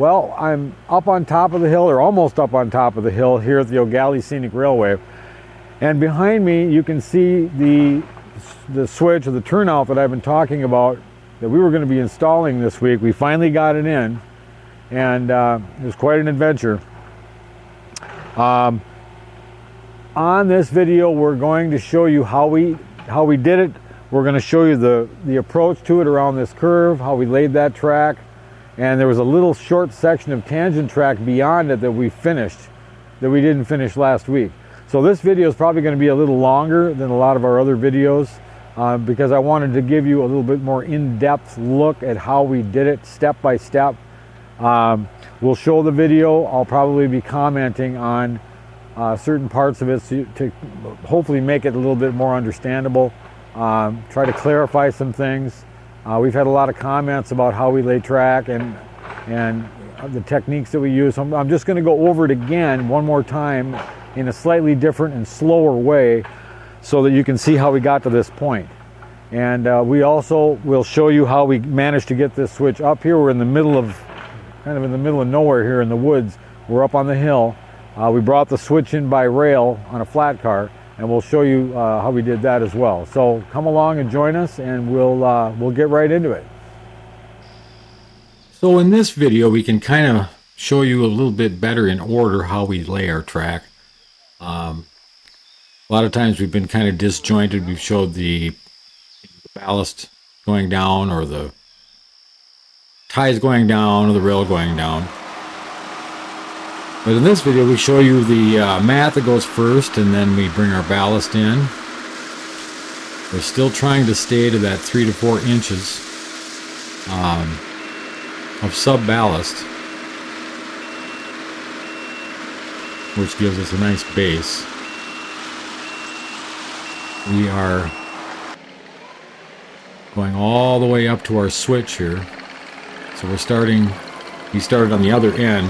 Well, I'm up on top of the hill, or almost up on top of the hill here at the O'Galley Scenic Railway. And behind me, you can see the switch, or the turnout that I've been talking about that we were going to be installing this week. We finally got it in, and it was quite an adventure. On this video, we're going to show you how we did it. We're going to show you the approach to it around this curve, how we laid that track. And there was a little short section of tangent track beyond it that we finished, that we didn't finish last week. So this video is probably going to be a little longer than a lot of our other videos because I wanted to give you a little bit more in-depth look at how we did it step by step. We'll show the video. I'll probably be commenting on certain parts of it to hopefully make it a little bit more understandable, try to clarify some things. We've had a lot of comments about how we lay track and the techniques that we use. So I'm just going to go over it again one more time in a slightly different and slower way so that you can see how we got to this point. And we also will show you how we managed to get this switch up here. We're in the middle of, kind of in the middle of nowhere here in the woods. We're up on the hill. We brought the switch in by rail on a flat car, and we'll show you how we did that as well. So come along and join us, and we'll get right into it. So in this video, we can kind of show you a little bit better in order how we lay our track. A lot of times we've been kind of disjointed. We've showed the ballast going down, or the ties going down, or the rail going down. But in this video, we show you the mat that goes first, and then we bring our ballast in. We're still trying to stay to that 3 to 4 inches of sub-ballast, which gives us a nice base. We are going all the way up to our switch here. So we started on the other end,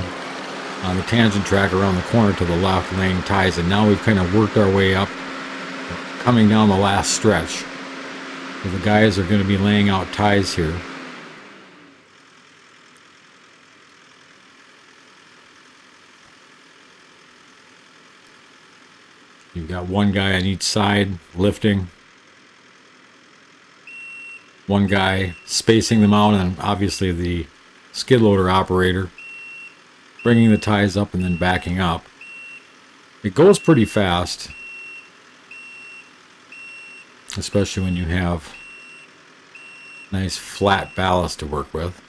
on the tangent track around the corner to the left, laying ties, and now we've kind of worked our way up, coming down the last stretch. So the guys are going to be laying out ties here. You've got one guy on each side lifting, one guy spacing them out, and obviously the skid loader operator bringing the ties up and then backing up. It goes pretty fast, especially when you have nice flat ballast to work with.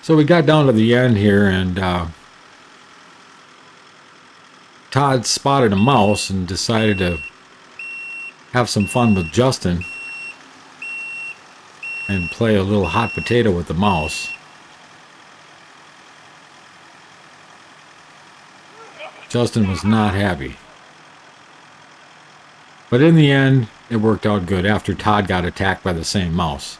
So we got down to the end here, and Todd spotted a mouse and decided to have some fun with Justin and play a little hot potato with the mouse. Justin was not happy. But in the end, it worked out good after Todd got attacked by the same mouse.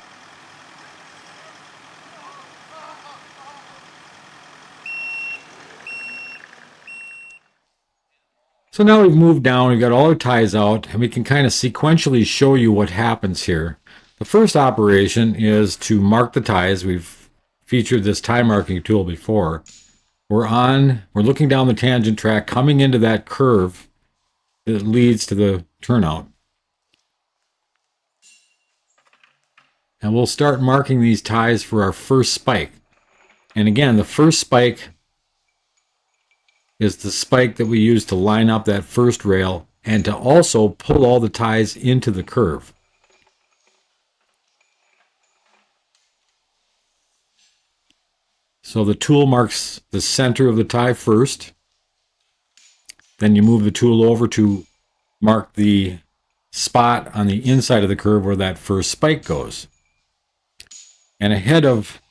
So now we've moved down, we've got all our ties out, and we can kind of sequentially show you what happens here. The first operation is to mark the ties. We've featured this tie marking tool before. We're looking down the tangent track, coming into that curve that leads to the turnout. And we'll start marking these ties for our first spike. And again, the first spike is the spike that we use to line up that first rail and to also pull all the ties into the curve. So the tool marks the center of the tie first. Then you move the tool over to mark the spot on the inside of the curve where that first spike goes. And ahead of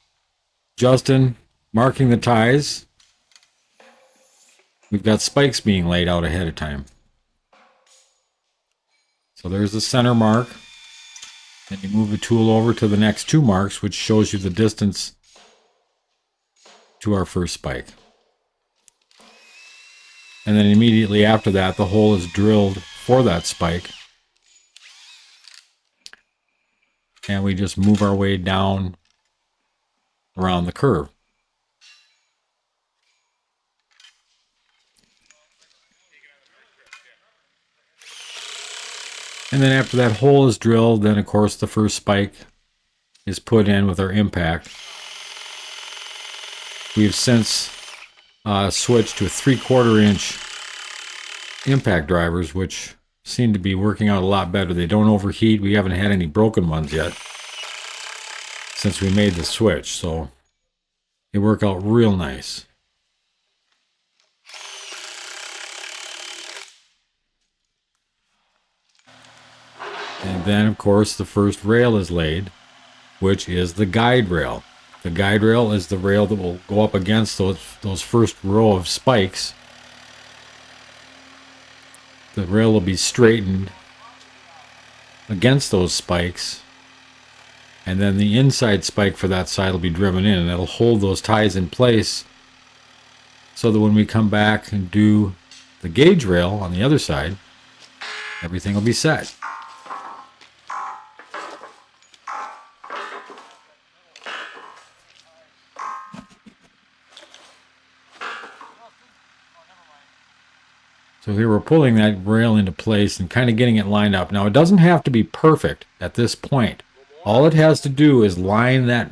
Justin marking the ties, we've got spikes being laid out ahead of time. So there's the center mark. Then you move the tool over to the next two marks, which shows you the distance to our first spike. And then immediately after that, the hole is drilled for that spike. and we just move our way down around the curve. And then after that hole is drilled, then of course the first spike is put in with our impact. We've since switched to 3/4 inch impact drivers, which seem to be working out a lot better. They don't overheat. We haven't had any broken ones yet since we made the switch, so they work out real nice. And then, of course, the first rail is laid, which is the guide rail. The guide rail is the rail that will go up against those first row of spikes. The rail will be straightened against those spikes, and then the inside spike for that side will be driven in, and it'll hold those ties in place so that when we come back and do the gauge rail on the other side, everything will be set. So here we're pulling that rail into place and kind of getting it lined up. Now it doesn't have to be perfect at this point. All it has to do is line that,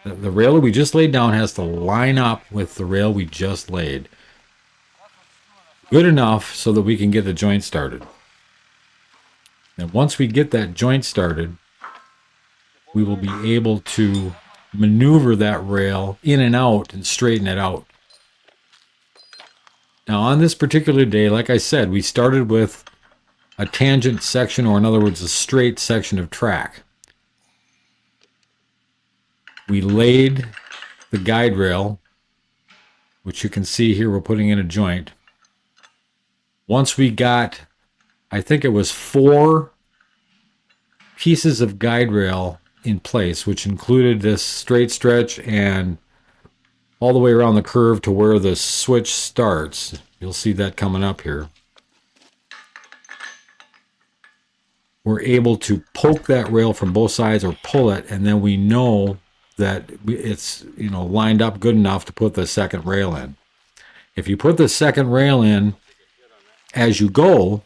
the rail that we just laid down has to line up with the rail we just laid. Good enough so that we can get the joint started. And once we get that joint started, we will be able to maneuver that rail in and out and straighten it out. Now on this particular day, like I said, we started with a tangent section, or in other words, a straight section of track. We laid the guide rail, which you can see here we're putting in a joint. Once we got, I think it was 4 pieces of guide rail in place, which included this straight stretch and all the way around the curve to where the switch starts. You'll see that coming up here. We're able to poke that rail from both sides or pull it, and then we know that it's, you know, lined up good enough to put the second rail in. If you put the second rail in as you go,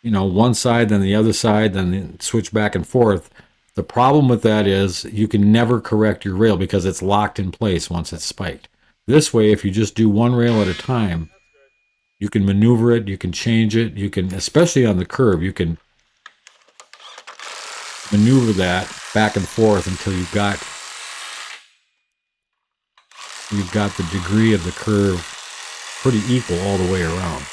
you know, one side, then the other side, then switch back and forth, the problem with that is you can never correct your rail because it's locked in place once it's spiked. This way, if you just do one rail at a time, you can maneuver it, you can change it, you can, especially on the curve, you can maneuver that back and forth until you've got the degree of the curve pretty equal all the way around.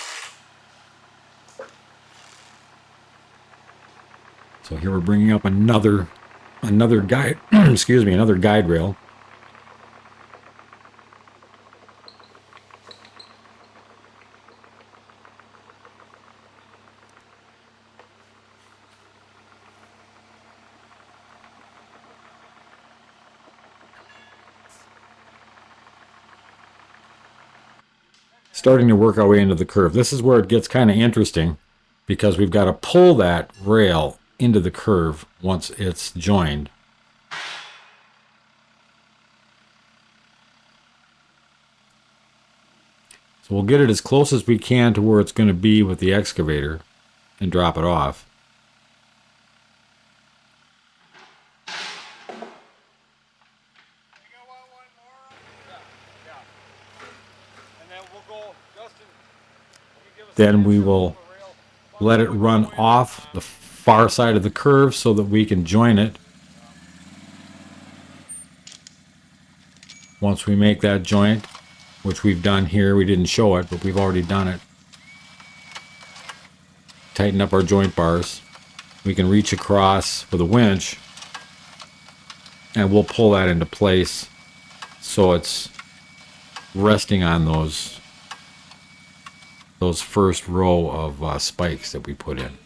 So here we're bringing up another guide, excuse me, another guide rail. Starting to work our way into the curve. This is where it gets kind of interesting because we've got to pull that rail into the curve once it's joined. So we'll get it as close as we can to where it's going to be with the excavator and drop it off. Then we will let it run off the far side of the curve so that we can join it. Once we make that joint, which we've done here, we didn't show it, but we've already done it. Tighten up our joint bars. We can reach across with a winch and we'll pull that into place so it's resting on those first row of spikes that we put in.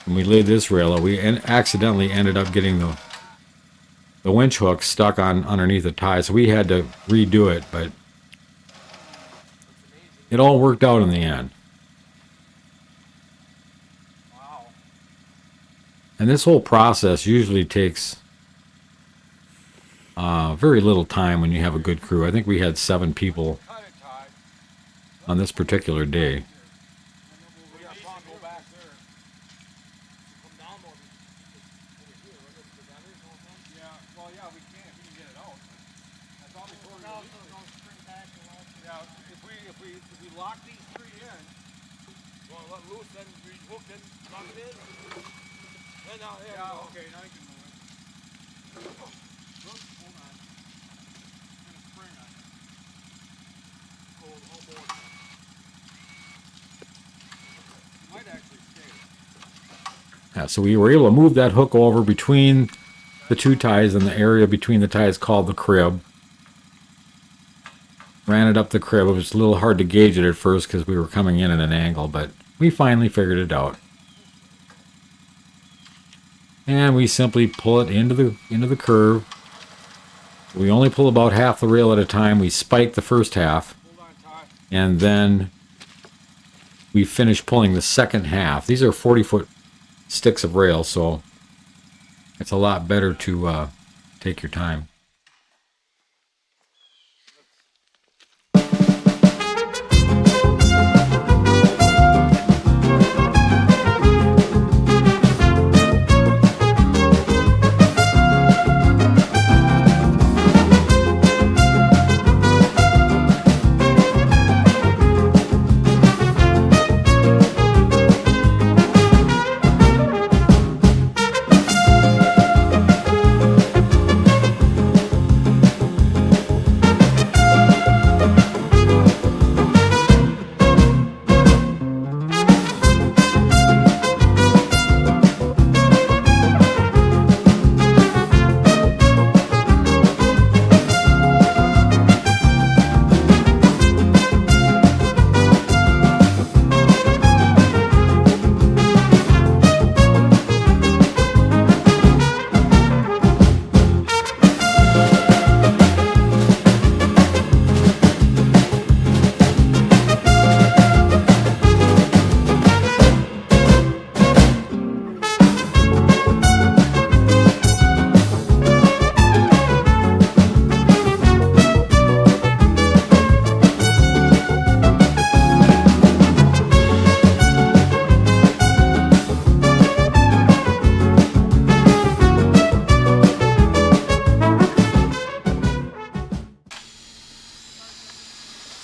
When we laid this rail out, we accidentally ended up getting the winch hook stuck on underneath the tie, so we had to redo it, but it all worked out in the end. Wow. And this whole process usually takes very little time when you have a good crew. I think we had 7 people on this particular day. Yeah, so we were able to move that hook over between the 2 ties and the area between the ties called the crib. Ran it up the crib. It was a little hard to gauge it at first because we were coming in at an angle, but we finally figured it out. And we simply pull it into the curve. We only pull about half the rail at a time. We spike the first half, and then we finish pulling the second half. These are 40-foot sticks of rail, so it's a lot better to take your time.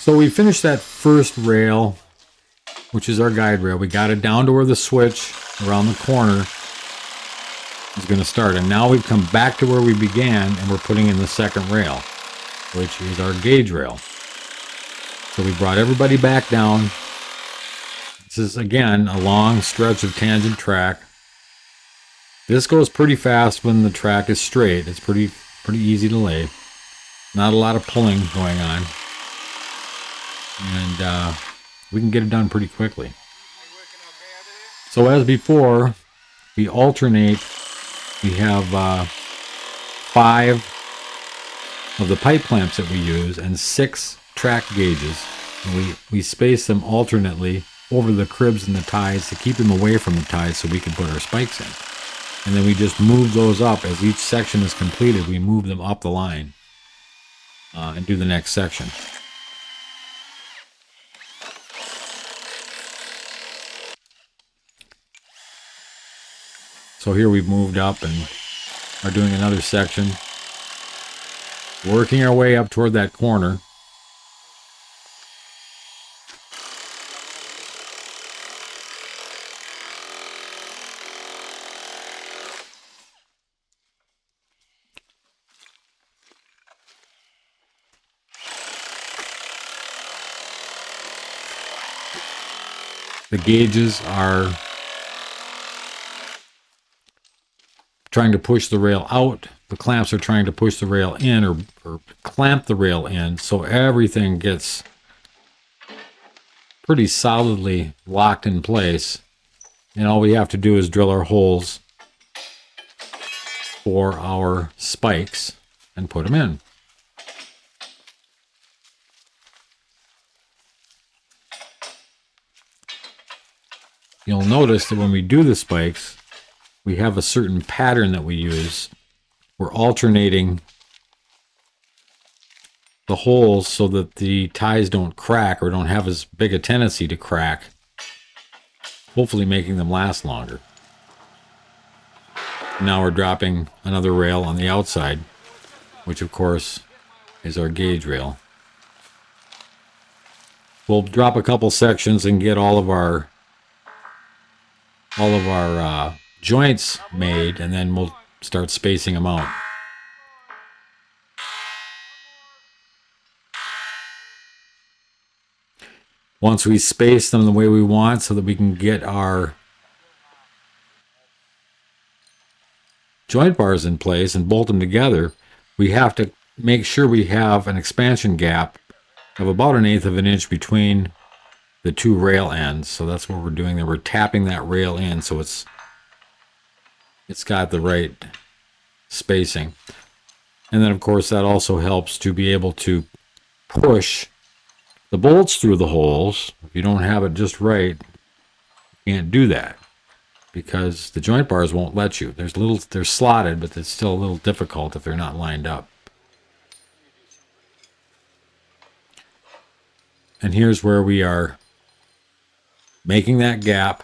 So we finished that first rail, which is our guide rail. We got it down to where the switch around the corner is going to start. And now we've come back to where we began, and we're putting in the second rail, which is our gauge rail. So we brought everybody back down. This is, again, a long stretch of tangent track. This goes pretty fast when the track is straight. It's pretty easy to lay. Not a lot of pulling going on. And we can get it done pretty quickly. So as before, we alternate. We have 5 of the pipe clamps that we use and 6 track gauges. And we space them alternately over the cribs and the ties to keep them away from the ties so we can put our spikes in. And then we just move those up as each section is completed. We move them up the line and do the next section. So here we've moved up and are doing another section, working our way up toward that corner. The gauges are trying to push the rail out. The clamps are trying to push the rail in or clamp the rail in, so everything gets pretty solidly locked in place. And all we have to do is drill our holes for our spikes and put them in. you'll notice that when we do the spikes, we have a certain pattern that we use. We're alternating the holes so that the ties don't crack or don't have as big a tendency to crack, hopefully making them last longer. Now we're dropping another rail on the outside, which of course is our gauge rail. We'll drop a couple sections and get all of our joints made, and then we'll start spacing them out. Once we space them the way we want so that we can get our joint bars in place and bolt them together, we have to make sure we have an expansion gap of about 1/8 of an inch between the two rail ends. So that's what we're doing there. We're tapping that rail in so it's got the right spacing. And then of course that also helps to be able to push the bolts through the holes. If you don't have it just right, you can't do that because the joint bars won't let you. They're slotted, but it's still a little difficult if they're not lined up. And here's where we are making that gap,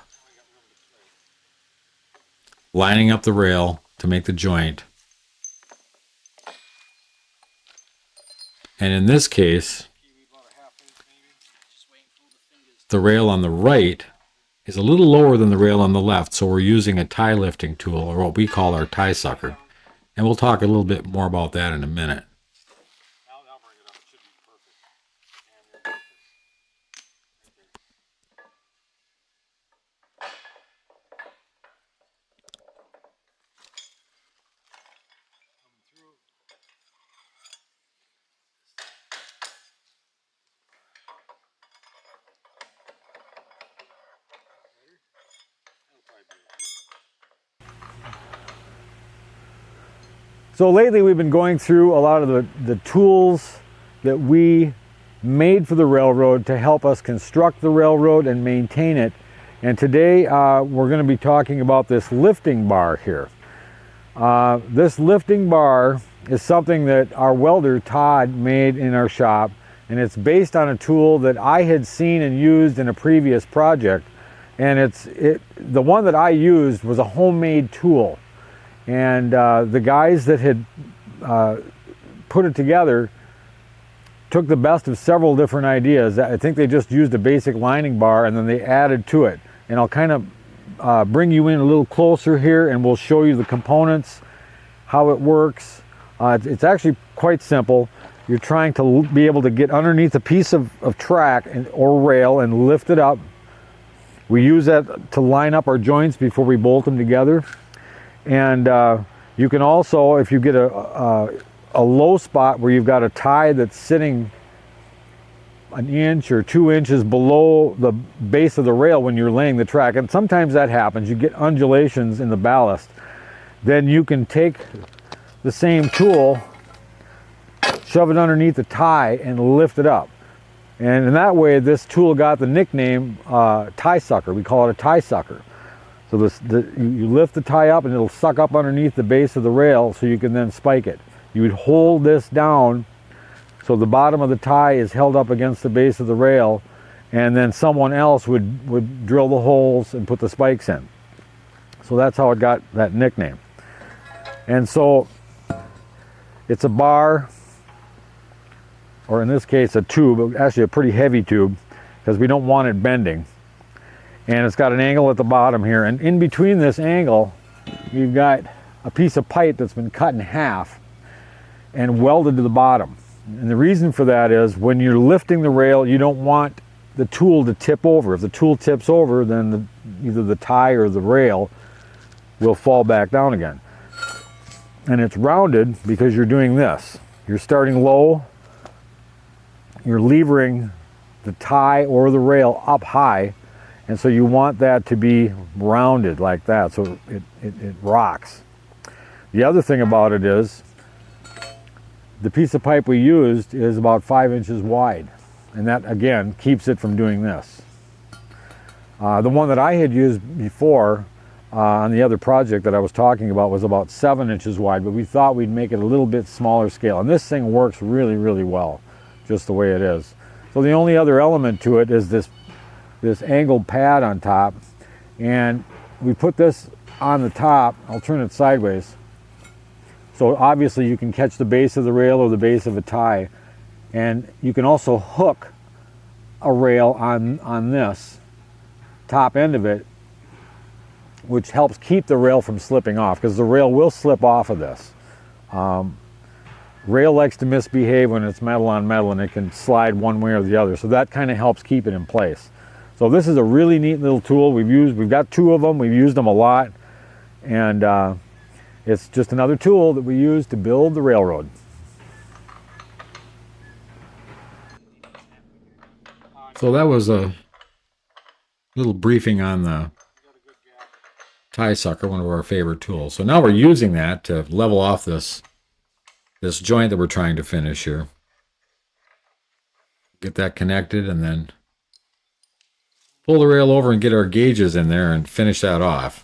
lining up the rail to make the joint. And in this case, the rail on the right is a little lower than the rail on the left, so we're using a tie lifting tool, or what we call our tie sucker. And we'll talk a little bit more about that in a minute. So lately we've been going through a lot of the tools that we made for the railroad to help us construct the railroad and maintain it. And today we're going to be talking about this lifting bar here. This lifting bar is something that our welder Todd made in our shop, and it's based on a tool that I had seen and used in a previous project. And the one that I used was a homemade tool. And the guys that had put it together took the best of several different ideas. I think they just used a basic lining bar and then they added to it. And I'll kind of bring you in a little closer here and we'll show you the components, how it works. It's actually quite simple. You're trying to be able to get underneath a piece of track or rail and lift it up. We use that to line up our joints before we bolt them together. And you can also, if you get a low spot where you've got a tie that's sitting 1 inch or 2 inches below the base of the rail when you're laying the track, and sometimes that happens, you get undulations in the ballast, then you can take the same tool, shove it underneath the tie and lift it up. And in that way, this tool got the nickname tie sucker. We call it a tie sucker. So you lift the tie up and it'll suck up underneath the base of the rail so you can then spike it. You would hold this down so the bottom of the tie is held up against the base of the rail, and then someone else would drill the holes and put the spikes in. So that's how it got that nickname. And so it's a bar, or in this case a tube, actually a pretty heavy tube because we don't want it bending. And it's got an angle at the bottom here, and in between this angle you've got a piece of pipe that's been cut in half and welded to the bottom. And the reason for that is when you're lifting the rail, you don't want the tool to tip over. If the tool tips over, then either the tie or the rail will fall back down again. And it's rounded because you're doing this. You're starting low, you're levering the tie or the rail up high, and so you want that to be rounded like that so it rocks. The other thing about it is the piece of pipe we used is about 5 inches wide, and that again keeps it from doing this. The one that I had used before on the other project that I was talking about was about 7 inches wide, but we thought we'd make it a little bit smaller scale. And this thing works really, really well, just the way it is. So the only other element to it is this angled pad on top. And we put this on the top. I'll turn it sideways. So obviously you can catch the base of the rail or the base of a tie. And you can also hook a rail on this top end of it, which helps keep the rail from slipping off, because the rail will slip off of this. Rail likes to misbehave when it's metal on metal, and it can slide one way or the other. So that kind of helps keep it in place. So this is a really neat little tool. We've got 2 of them. We've used them a lot, and it's just another tool that we use to build the railroad. So that was a little briefing on the tie sucker, one of our favorite tools. So now we're using that to level off this joint that we're trying to finish here. Get that connected and then pull the rail over and get our gauges in there and finish that off.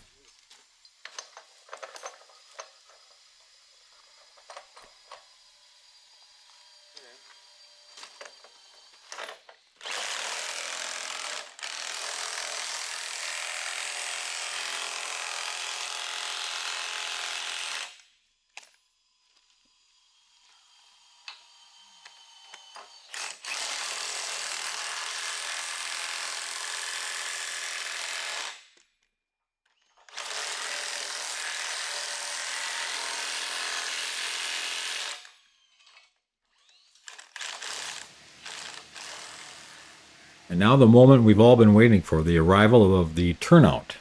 And now the moment we've all been waiting for, the arrival of the turnout.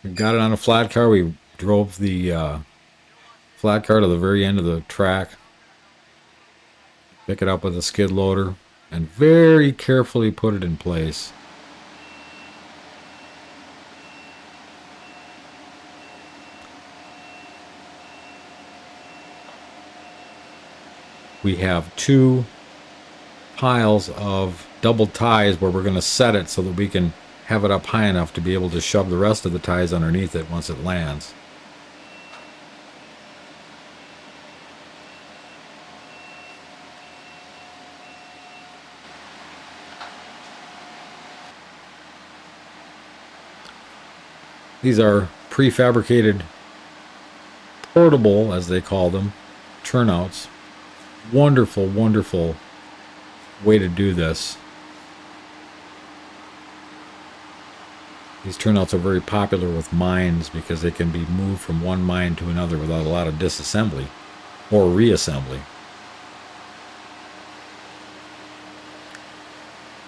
We got it on a flat car. We drove the flat car to the very end of the track, pick it up with a skid loader, and very carefully put it in place. We have 2 piles of double ties where we're going to set it so that we can have it up high enough to be able to shove the rest of the ties underneath it once it lands. These are prefabricated, portable, as they call them, turnouts. Wonderful, wonderful way to do this. These turnouts are very popular with mines because they can be moved from one mine to another without a lot of disassembly or reassembly.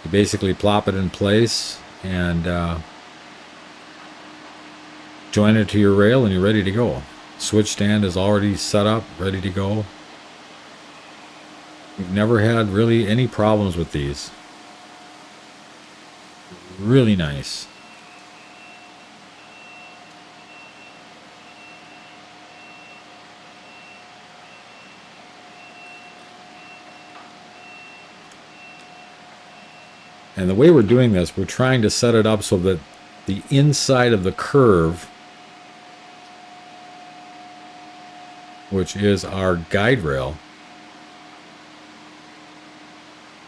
You basically plop it in place and join it to your rail and you're ready to go. Switch stand is already set up, ready to go. We've never had really any problems with these. Really nice. And the way we're doing this, we're trying to set it up so that the inside of the curve, which is our guide rail,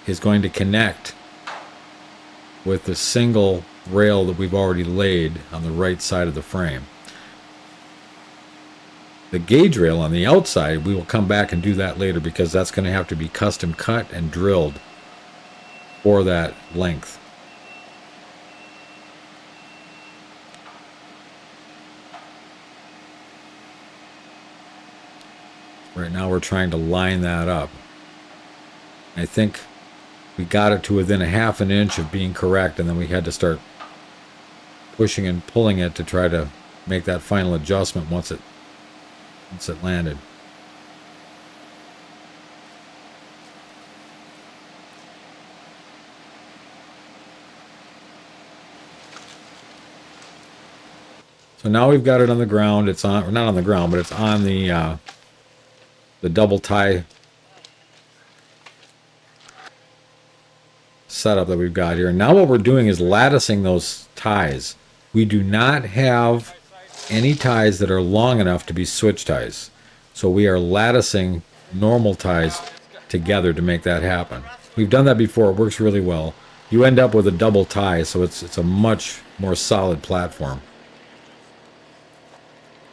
is going to connect with the single rail that we've already laid on the right side of the frame. The gauge rail on the outside, we will come back and do that later because that's going to have to be custom cut and drilled for that length. Right now we're trying to line that up. I think we got it to within a half an inch of being correct, and then we had to start pushing and pulling it to try to make that final adjustment once it landed. So now we've got it on the ground. It's on, or not on the ground, but it's on the double tie setup that we've got here. And now what we're doing is latticing those ties. We do not have any ties that are long enough to be switch ties. So we are latticing normal ties together to make that happen. We've done that before. It works really well. You end up with a double tie, so it's a much more solid platform.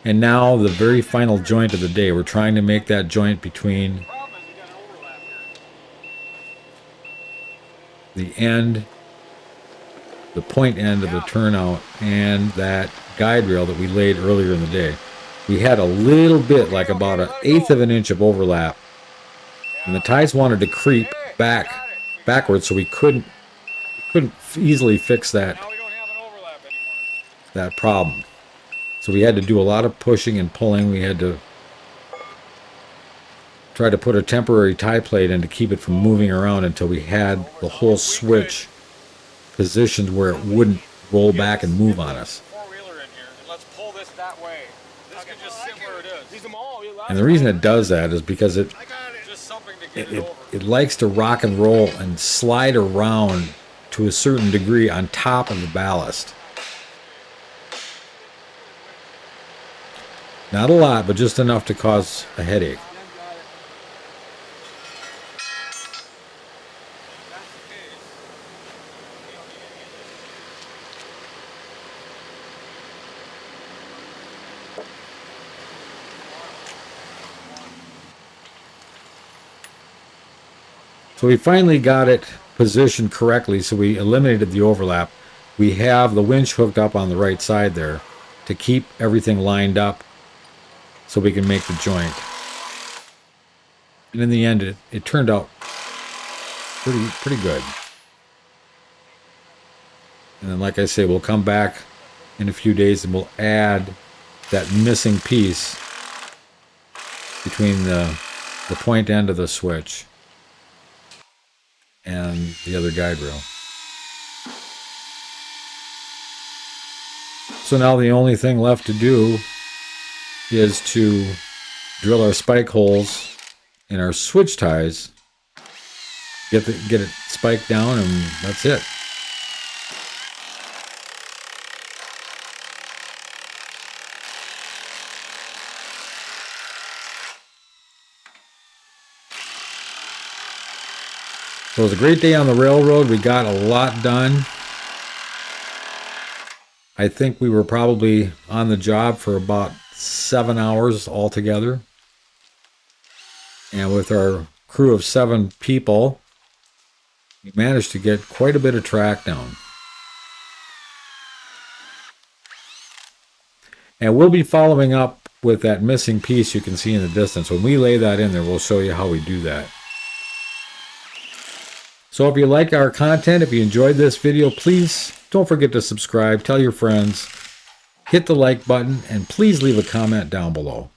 And now the very final joint of the day. We're trying to make that joint between the end, the point end of the turnout, and that guide rail that we laid earlier in the day. We had a little bit, like about 1/8 of an inch of overlap, and the ties wanted to creep backwards, so we couldn't easily fix that problem. So we had to do a lot of pushing and pulling. We had to try to put a temporary tie plate in to keep it from moving around until we had the whole switch positioned where it wouldn't roll back and move on us. And the reason it does that is because it likes to rock and roll and slide around to a certain degree on top of the ballast. Not a lot, but just enough to cause a headache. So we finally got it positioned correctly, so we eliminated the overlap. We have the winch hooked up on the right side there to keep everything lined up so we can make the joint. And in the end, it turned out pretty good. And then, like I say, we'll come back in a few days and we'll add that missing piece between the point end of the switch and the other guide rail. So now the only thing left to do is to drill our spike holes in our switch ties, get it spiked down, and that's it. So it was a great day on the railroad. We got a lot done. I think we were probably on the job for about 7 hours altogether. And with our crew of 7 people, we managed to get quite a bit of track down. And we'll be following up with that missing piece you can see in the distance. When we lay that in there, we'll show you how we do that. So if you like our content, if you enjoyed this video, please don't forget to subscribe, tell your friends, hit the like button, and please leave a comment down below.